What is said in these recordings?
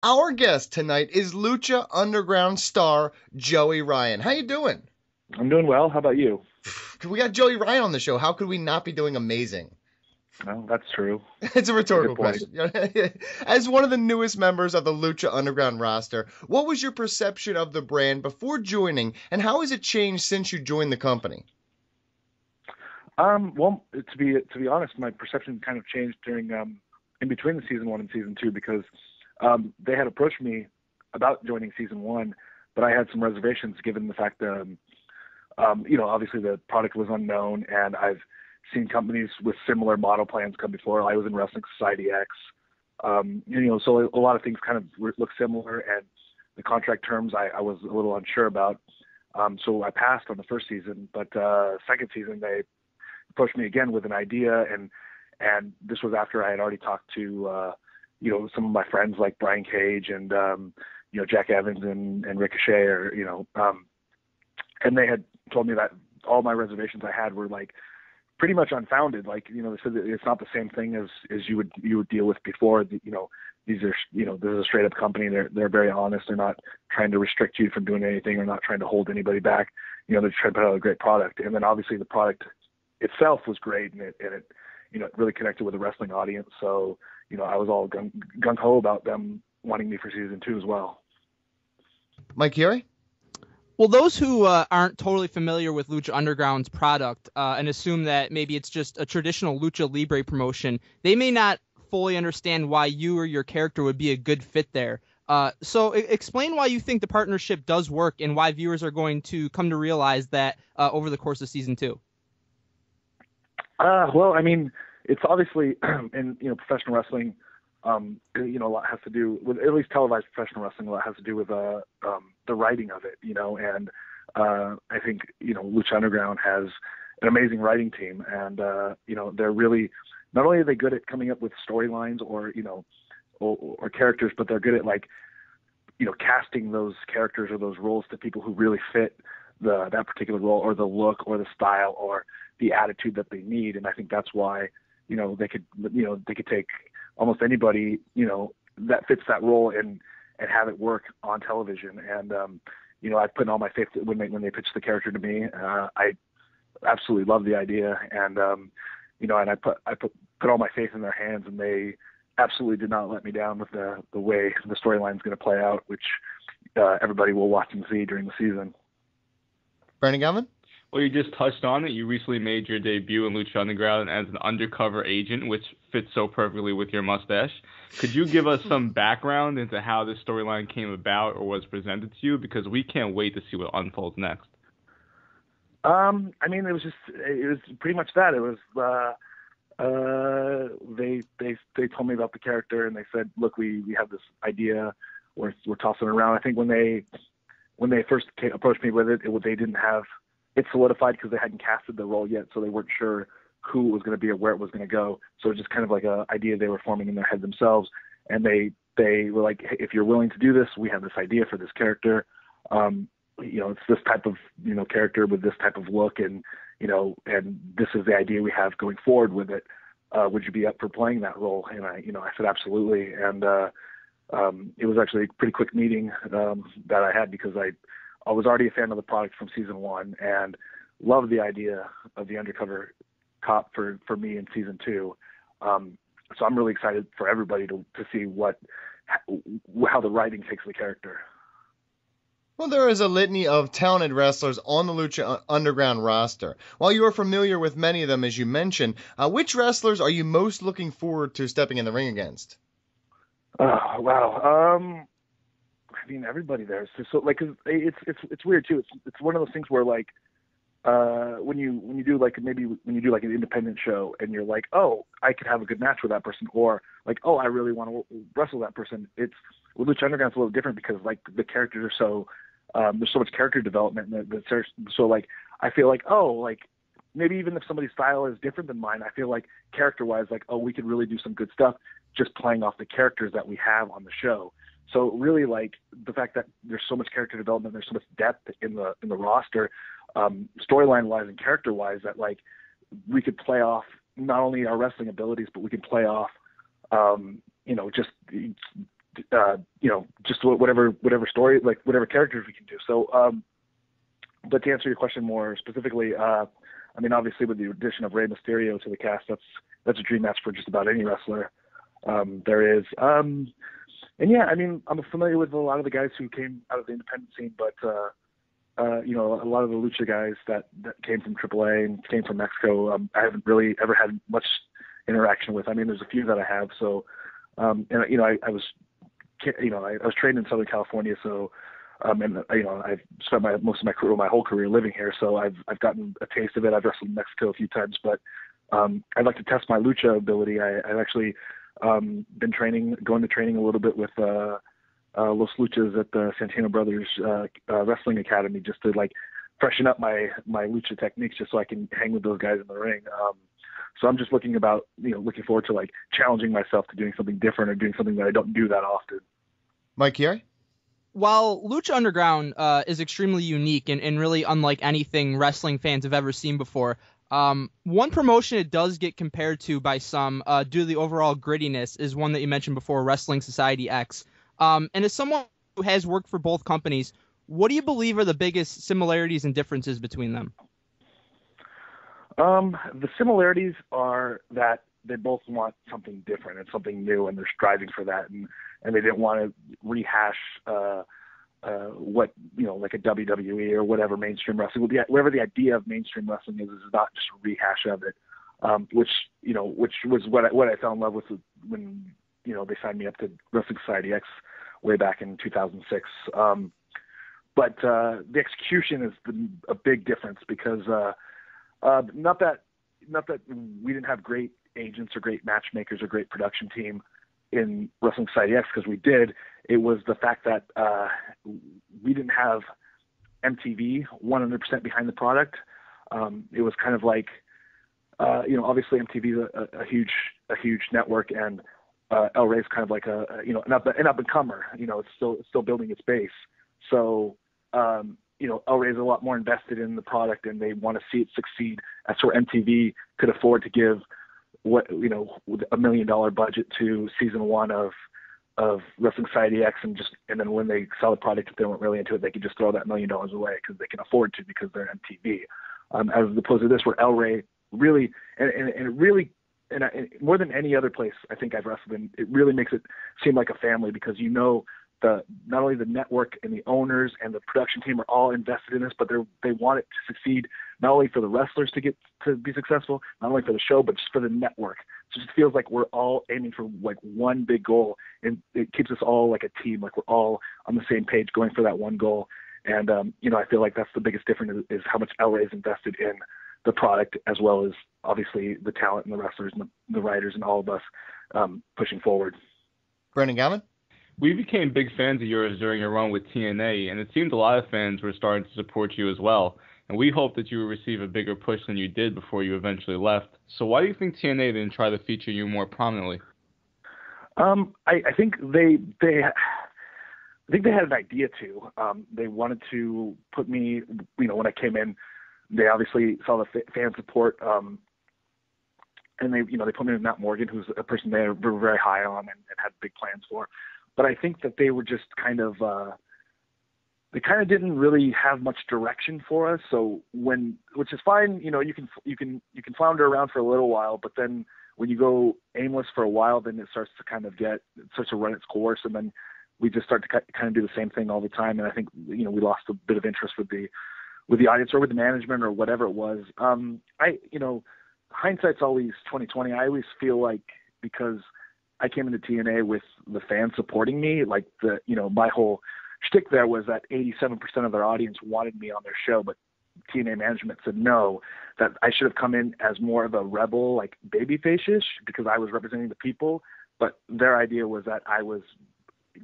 Our guest tonight is Lucha Underground star Joey Ryan. How you doing? I'm doing well. How about you? We got Joey Ryan on the show. How could we not be doing amazing? Well, that's true. It's a That's a good rhetorical point. question. As one of the newest members of the Lucha Underground roster, what was your perception of the brand before joining, and how has it changed since you joined the company? Well, to be honest, my perception kind of changed during in between the season one and season two because they had approached me about joining season one, but I had some reservations given the fact that obviously the product was unknown, and I've seen companies with similar model plans come before. I was in Wrestling Society X, so a lot of things kind of look similar, and the contract terms I was a little unsure about. So I passed on the first season, but second season they approached me again with an idea, and this was after I had already talked to some of my friends like Brian Cage and Jack Evans and Ricochet, and they had told me that all my reservations I had were like pretty much unfounded. Like, they said that it's not the same thing as you would deal with before. These are, this is a straight up company. They're very honest. They're not trying to restrict you from doing anything or not trying to hold anybody back. They're trying to put out a great product. And then obviously the product itself was great, and it really connected with the wrestling audience. So, I was all gung ho about them wanting me for season two as well. Mike Yuri? Well, those who aren't totally familiar with Lucha Underground's product and assume that maybe it's just a traditional Lucha Libre promotion, they may not fully understand why you or your character would be a good fit there. So explain why you think the partnership does work and why viewers are going to come to realize that over the course of season two. Well, I mean, it's obviously in professional wrestling. A lot has to do with, at least televised professional wrestling. A lot has to do with the writing of it. And I think Lucha Underground has an amazing writing team, and they're really, not only are they good at coming up with storylines or characters, but they're good at casting those characters or those roles to people who really fit that particular role or the look or the style or the attitude that they need. And I think that's why they could take almost anybody that fits that role and have it work on television. And I put all my faith when they pitched the character to me. I absolutely love the idea, and and I put all my faith in their hands, and they absolutely did not let me down with the way the storyline is going to play out, which everybody will watch and see during the season. Brandon Galvin? Well, you just touched on it. You recently made your debut in Lucha Underground as an undercover agent, which fits so perfectly with your mustache. Could you give us some background into how this storyline came about or was presented to you? Because we can't wait to see what unfolds next. I mean, it was pretty much that. It was they told me about the character, and they said, look, we have this idea, we're tossing it around. I think when they first approached me with it, they didn't have it solidified because they hadn't casted the role yet, so they weren't sure who it was going to be or where it was going to go. So it was just kind of like an idea they were forming in their head themselves, and they were like, hey, if you're willing to do this, we have this idea for this character. It's this type of character with this type of look, and and this is the idea we have going forward with it. Would you be up for playing that role? And I said absolutely. And it was actually a pretty quick meeting that I had because I was already a fan of the product from season one and loved the idea of the undercover cop for me in season two. So I'm really excited for everybody to see how the writing takes the character. Well, there is a litany of talented wrestlers on the Lucha Underground roster. While you are familiar with many of them, as you mentioned, which wrestlers are you most looking forward to stepping in the ring against? Wow. I mean, everybody there. It's weird too. It's one of those things where when you do like an independent show and you're like, oh, I could have a good match with that person, or like, oh, I really want to wrestle that person. It's with Lucha Underground, it's a little different because like the characters are so there's so much character development so like I feel like, oh, like maybe even if somebody's style is different than mine, I feel like character wise, like, oh, we could really do some good stuff just playing off the characters that we have on the show. So really, like the fact that there's so much character development, there's so much depth in the roster, storyline wise and character wise, that like we could play off not only our wrestling abilities, but we could play off, just just whatever story, like whatever characters we can do. So, but to answer your question more specifically, I mean, obviously with the addition of Rey Mysterio to the cast, that's a dream match for just about any wrestler. There is, and yeah, I mean, I'm familiar with a lot of the guys who came out of the independent scene, but a lot of the Lucha guys that came from AAA and came from Mexico, I haven't really ever had much interaction with. I mean, there's a few that I have. So, I was trained in Southern California, so I've spent most of my whole career living here, so I've gotten a taste of it. I've wrestled in Mexico a few times, but I'd like to test my lucha ability. I've actually been going to training a little bit with Los Luchas at the Santino Brothers Wrestling Academy, just to like freshen up my lucha techniques, just so I can hang with those guys in the ring. So I'm just looking forward to like challenging myself to doing something different or doing something that I don't do that often. Mike Chiari? While Lucha Underground is extremely unique and really unlike anything wrestling fans have ever seen before, one promotion it does get compared to by some due to the overall grittiness is one that you mentioned before, Wrestling Society X. And as someone who has worked for both companies, what do you believe are the biggest similarities and differences between them? The similarities are that they both want something different and something new, and they're striving for that, and they didn't want to rehash what, like a WWE or whatever mainstream wrestling, whatever the idea of mainstream wrestling is not just a rehash of it, which was what I fell in love with when they signed me up to Wrestling Society X way back in 2006. But the execution is a big difference, because not that we didn't have great agents or great matchmakers or great production team in Wrestling Society X, because we did. It was the fact that we didn't have MTV 100% behind the product. It was kind of like, obviously MTV is a huge network, and El Rey's kind of like an up and comer. It's still building its base. So El Rey is a lot more invested in the product, and they want to see it succeed. That's where MTV could afford to give with $1 million budget to season 1 of Wrestling Society X, and then when they sell the product, if they weren't really into it, they could just throw that $1 million away because they can afford to, because they're MTV. As opposed to this, where El Rey really and more than any other place I think I've wrestled in, it really makes it seem like a family, because not only the network and the owners and the production team are all invested in this, but they want it to succeed, not only for the wrestlers to be successful, not only for the show, but just for the network. So it just feels like we're all aiming for like one big goal, and it keeps us all like a team, like we're all on the same page going for that one goal. And I feel like that's the biggest difference, is how much El Rey is invested in the product, as well as obviously the talent and the wrestlers and the writers and all of us pushing forward. Brendan Gavin? We became big fans of yours during your run with TNA, and it seemed a lot of fans were starting to support you as well. And we hoped that you would receive a bigger push than you did before you eventually left. So why do you think TNA didn't try to feature you more prominently? I think they had an idea to. They wanted to put me, when I came in, they obviously saw the fan support, and they put me with Matt Morgan, who's a person they were very high on and had big plans for. But I think that they were just they didn't really have much direction for us. So which is fine, you can flounder around for a little while, but then when you go aimless for a while, then it starts to run its course, and then we just start to kind of do the same thing all the time. And I think we lost a bit of interest with the audience or with the management or whatever it was. Hindsight's always 20/20. I always feel like, because I came into TNA with the fans supporting me, like my whole shtick there was that 87% of their audience wanted me on their show, but TNA management said no, that I should have come in as more of a rebel, like babyface-ish, because I was representing the people. But their idea was that I was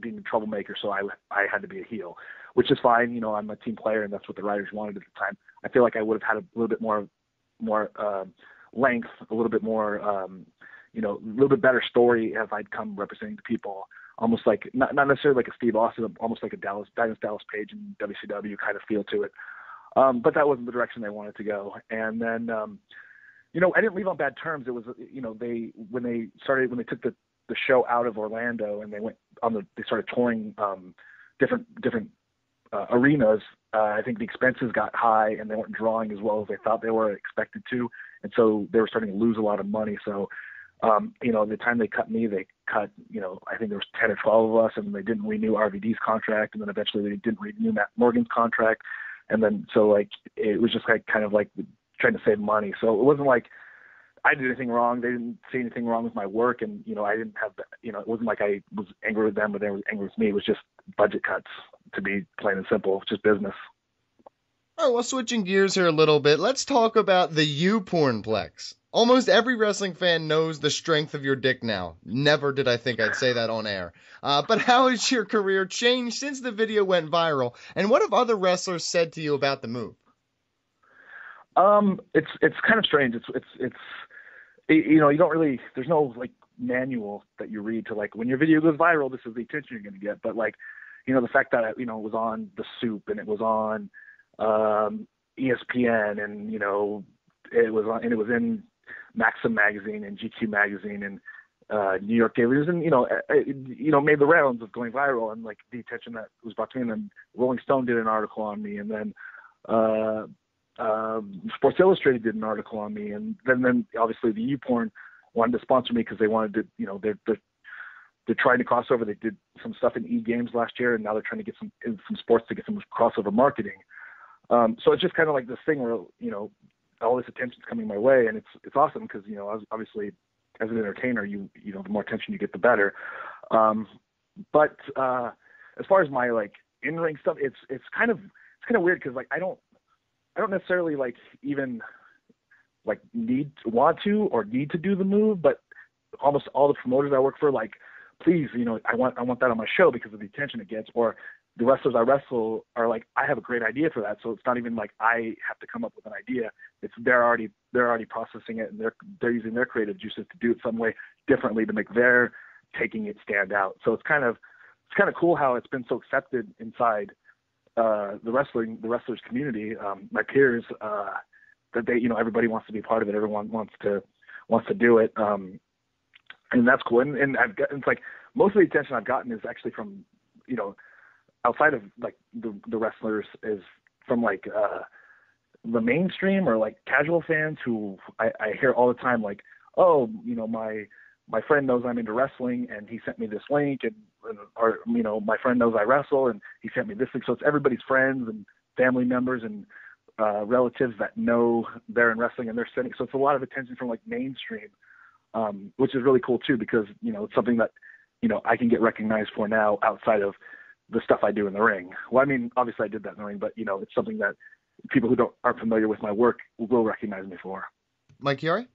being a troublemaker, so I had to be a heel, which is fine. I'm a team player, and that's what the writers wanted at the time. I feel like I would have had a little bit more length, a little bit more, a little bit better story if I'd come representing the people, almost like not necessarily like a Steve Austin, almost like a Dallas Page in WCW kind of feel to it. But that wasn't the direction they wanted to go. And then, I didn't leave on bad terms. It was, when they took the the show out of Orlando, and they started touring different arenas. I think the expenses got high, and they weren't drawing as well as they thought they were expected to, and so they were starting to lose a lot of money. So, the time they cut me, they cut, I think there was 10 or 12 of us, and they didn't renew RVD's contract, and then eventually they didn't renew Matt Morgan's contract, and then so like it was just like kind of like trying to save money. So it wasn't like I did anything wrong. They didn't see anything wrong with my work, and I didn't have it wasn't like I was angry with them or they were angry with me. It was just budget cuts, to be plain and simple. It's just business. All right, well, switching gears here a little bit, let's talk about the U-pornplex. Almost every wrestling fan knows the strength of your dick now. Never did I think I'd say that on air. But how has your career changed since the video went viral, and what have other wrestlers said to you about the move? It's kind of strange. It's you don't really, there's no like manual that you read to like, when your video goes viral, this is the attention you're going to get. But like, the fact that, it was on The Soup, and it was on ESPN, and, it was in Maxim magazine and GQ magazine and New York Daily News, and, made the rounds of going viral, and like the attention that was brought to me. And then Rolling Stone did an article on me, and then Sports Illustrated did an article on me, and then obviously the U-Porn wanted to sponsor me because they wanted to, they're trying to cross over. They did some stuff in E-Games last year, and now they're trying to get some sports to get some crossover marketing. So it's just kind of like this thing where, all this attention's coming my way, and it's awesome because, obviously as an entertainer, the more attention you get, the better. But as far as my like in-ring stuff, it's kind of weird because like I don't necessarily like even like want to do the move, but almost all the promoters I work for, like, please, I want that on my show because of the attention it gets. Or the wrestlers I wrestle are like, I have a great idea for that. So it's not even like I have to come up with an idea. It's they're already processing it, and they're using their creative juices to do it some way differently to make their taking it stand out. So it's kind of cool how it's been so accepted inside the wrestlers community, my peers, that they, everybody wants to be part of it. Everyone wants to do it. And that's cool. And it's like most of the attention I've gotten is actually from, outside of like the wrestlers, is from like the mainstream or like casual fans who I hear all the time, like, oh, my friend knows I'm into wrestling and he sent me this link, or my friend knows I wrestle and he sent me this link. So it's everybody's friends and family members and relatives that know they're in wrestling, and they're sending. So it's a lot of attention from like mainstream, which is really cool too, because it's something that I can get recognized for now outside of the stuff I do in the ring. Well, I mean, obviously I did that in the ring, but it's something that people who aren't familiar with my work will recognize me for. Mike Chiari?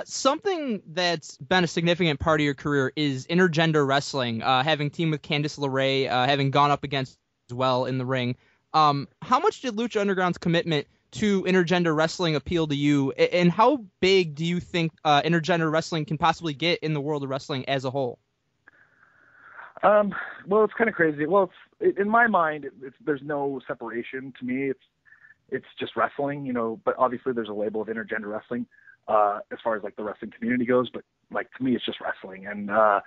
Something that's been a significant part of your career is intergender wrestling, having teamed with Candice LeRae, having gone up against as well in the ring. How much did Lucha Underground's commitment to intergender wrestling appeal to you, and how big do you think intergender wrestling can possibly get in the world of wrestling as a whole? Well, it's kind of crazy. Well, in my mind, there's no separation to me. It's just wrestling, but obviously there's a label of intergender wrestling as far as like the wrestling community goes. But like to me, it's just wrestling. And I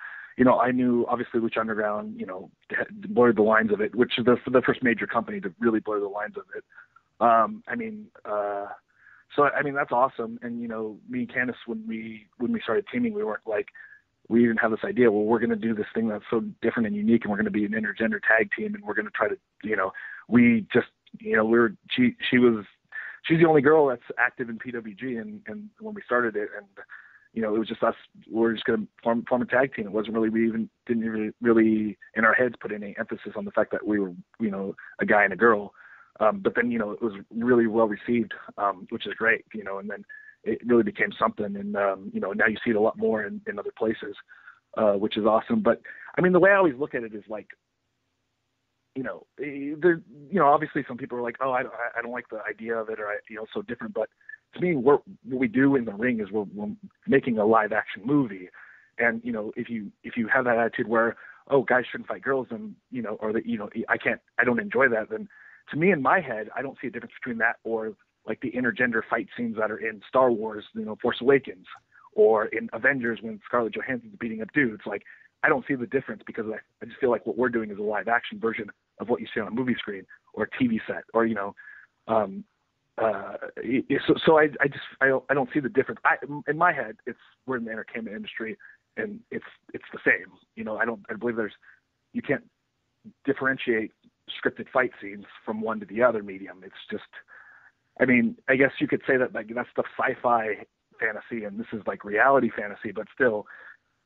knew obviously Lucha Underground, blurred the lines of it, which is the first major company to really blur the lines of it. So that's awesome. And me and Candice, when we started teaming, we weren't like, we didn't have this idea, well, we're going to do this thing that's so different and unique, and we're going to be an intergender tag team, and we're going to try to, she's the only girl that's active in PWG, and when we started it, and it was just us, we're just going to form a tag team. It wasn't really, we even didn't really in our heads put any emphasis on the fact that we were, a guy and a girl. But then, it was really well received, which is great, and then it really became something. And, now you see it a lot more in other places, which is awesome. But I mean, the way I always look at it is like, obviously some people are like, oh, I don't like the idea of it, or, so different. But to me, what we do in the ring is we're making a live action movie. And, if you have that attitude where, oh, guys shouldn't fight girls, and, or that, I don't enjoy that, then to me, in my head, I don't see a difference between that or like the intergender fight scenes that are in Star Wars, Force Awakens, or in Avengers when Scarlett Johansson's beating up dudes. Like, I don't see the difference because I just feel like what we're doing is a live action version of what you see on a movie screen or a TV set, or so I don't see the difference. In my head, we're in the entertainment industry, and it's the same. I believe you can't differentiate scripted fight scenes from one to the other medium. It's just, I mean, I guess you could say that like that's the sci-fi fantasy, and this is like reality fantasy, but still,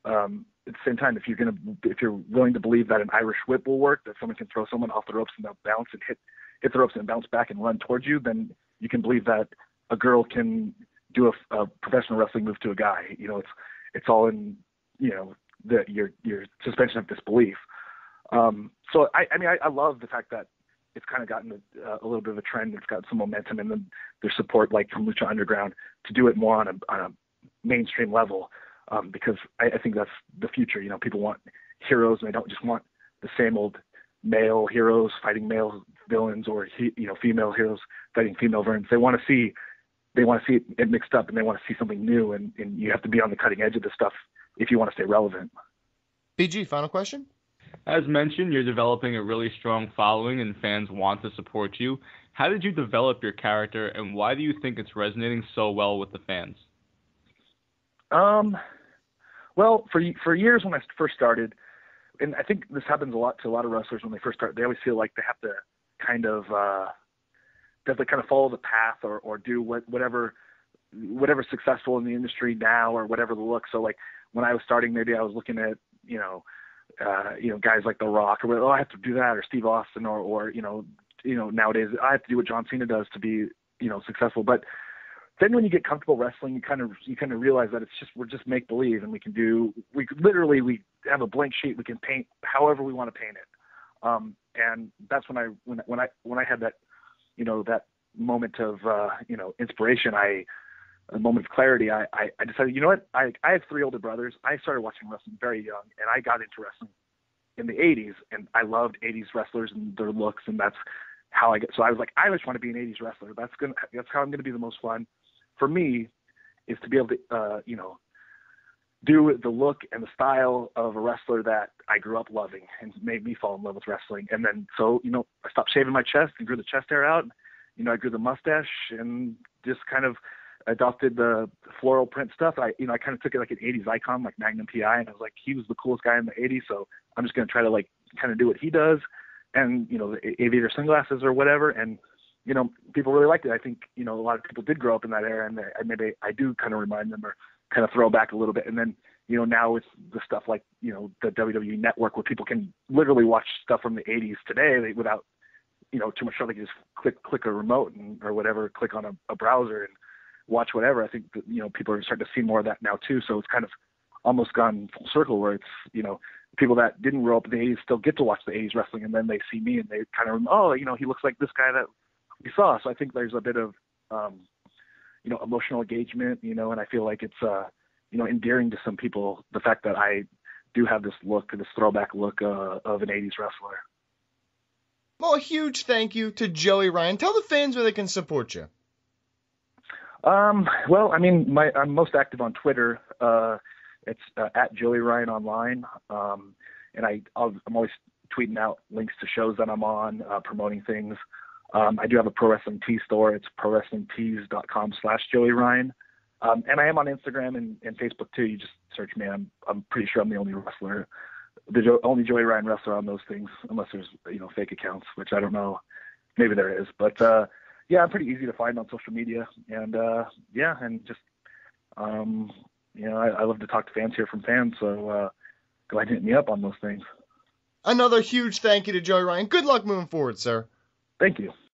at the same time, if you're willing to believe that an Irish whip will work, that someone can throw someone off the ropes and they'll bounce and hit the ropes and bounce back and run towards you, then you can believe that a girl can do a professional wrestling move to a guy. It's all in your suspension of disbelief. So I love the fact that it's kind of gotten a little bit of a trend. It's got some momentum, and then there's support like from Lucha Underground to do it more on a mainstream level, because I think that's the future. People want heroes, and they don't just want the same old male heroes fighting male villains, or female heroes fighting female villains. They want to see it mixed up, and they want to see something new, and you have to be on the cutting edge of this stuff if you want to stay relevant. BG, final question? As mentioned, you're developing a really strong following and fans want to support you. How did you develop your character, and why do you think it's resonating so well with the fans? Well, for years when I first started, and I think this happens a lot to a lot of wrestlers when they first start, they always feel like they have to kind of follow the path or do whatever's successful in the industry now, or whatever the look. So like when I was starting, maybe I was looking at guys like The Rock, or I have to do that, or Steve Austin, or nowadays I have to do what John Cena does to be successful. But then when you get comfortable wrestling, you kind of realize that we're just make believe, and we have a blank sheet, we can paint however we want to paint it. And that's when I had that that moment of inspiration, a moment of clarity, I decided, you know what, I have 3 older brothers. I started watching wrestling very young, and I got into wrestling in the 80s, and I loved 80s wrestlers and their looks, and that's how so I was like, I just want to be an 80s wrestler. That's how I'm going to be the most fun for me, is to be able to do the look and the style of a wrestler that I grew up loving and made me fall in love with wrestling. And then so I stopped shaving my chest and grew the chest hair out. I grew the mustache and just kind of adopted the floral print stuff. I kind of took it like an 80s icon, like Magnum PI, and I was like, he was the coolest guy in the 80s, so I'm just going to try to like kind of do what he does, and the aviator sunglasses or whatever. And people really liked it. I think a lot of people did grow up in that era, and maybe I do kind of remind them or kind of throw back a little bit. And then now it's the stuff like the WWE Network, where people can literally watch stuff from the 80s today without too much trouble. They can just click a remote or whatever, click on a browser and watch whatever. I think that, people are starting to see more of that now too. So it's kind of almost gone full circle, where it's, people that didn't grow up in the 80s still get to watch the 80s wrestling, and then they see me and they kind of, he looks like this guy that we saw. So I think there's a bit of, emotional engagement, and I feel like it's, endearing to some people, the fact that I do have this throwback look of an 80s wrestler. Well, a huge thank you to Joey Ryan. Tell the fans where they can support you. Well, I mean, I'm most active on Twitter. It's at Joey Ryan Online. And I'm always tweeting out links to shows that I'm on, promoting things. I do have a Pro Wrestling Tees store. It's prowrestlingtees.com/Joey Ryan. And I am on Instagram and Facebook too. You just search me. I'm pretty sure I'm the only wrestler, only Joey Ryan wrestler on those things, unless there's, fake accounts, which I don't know. Maybe there is, but, yeah, I'm pretty easy to find on social media, and and just I love to talk to fans, hear from fans, so go ahead and hit me up on those things. Another huge thank you to Joey Ryan. Good luck moving forward, sir. Thank you.